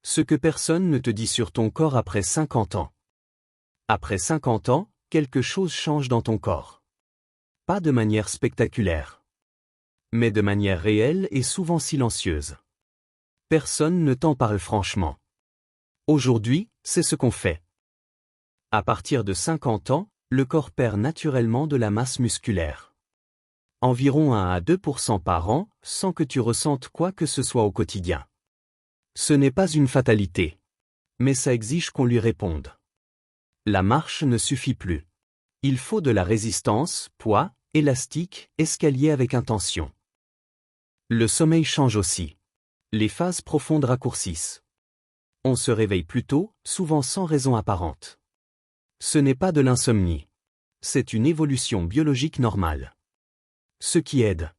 Ce que personne ne te dit sur ton corps après 50 ans. Après 50 ans, quelque chose change dans ton corps. Pas de manière spectaculaire, mais de manière réelle et souvent silencieuse. Personne ne t'en parle franchement. Aujourd'hui, c'est ce qu'on fait. À partir de 50 ans, le corps perd naturellement de la masse musculaire. Environ 1 à 2% par an, sans que tu ressentes quoi que ce soit au quotidien. Ce n'est pas une fatalité. Mais ça exige qu'on lui réponde. La marche ne suffit plus. Il faut de la résistance, poids, élastique, escalier avec intention. Le sommeil change aussi. Les phases profondes raccourcissent. On se réveille plus tôt, souvent sans raison apparente. Ce n'est pas de l'insomnie. C'est une évolution biologique normale. Ce qui aide.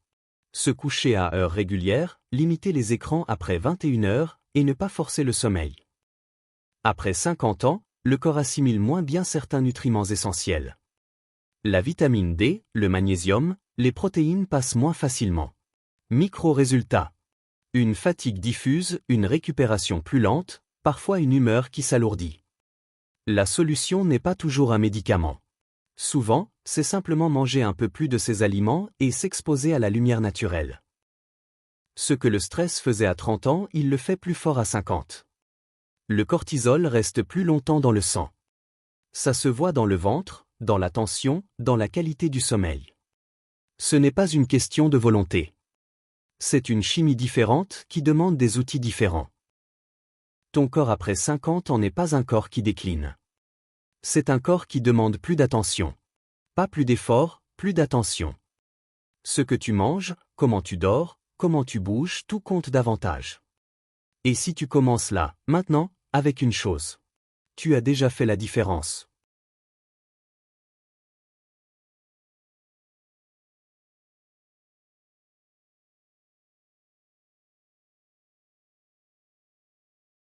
Se coucher à heure régulière, limiter les écrans après 21 heures, et ne pas forcer le sommeil. Après 50 ans, le corps assimile moins bien certains nutriments essentiels. La vitamine D, le magnésium, les protéines passent moins facilement. Micro-résultats. Une fatigue diffuse, une récupération plus lente, parfois une humeur qui s'alourdit. La solution n'est pas toujours un médicament. Souvent, c'est simplement manger un peu plus de ces aliments et s'exposer à la lumière naturelle. Ce que le stress faisait à 30 ans, il le fait plus fort à 50. Le cortisol reste plus longtemps dans le sang. Ça se voit dans le ventre, dans la tension, dans la qualité du sommeil. Ce n'est pas une question de volonté. C'est une chimie différente qui demande des outils différents. Ton corps après 50 ans n'est pas un corps qui décline. C'est un corps qui demande plus d'attention. Pas plus d'efforts, plus d'attention. Ce que tu manges, comment tu dors, comment tu bouges, tout compte davantage. Et si tu commences là, maintenant, avec une chose. Tu as déjà fait la différence.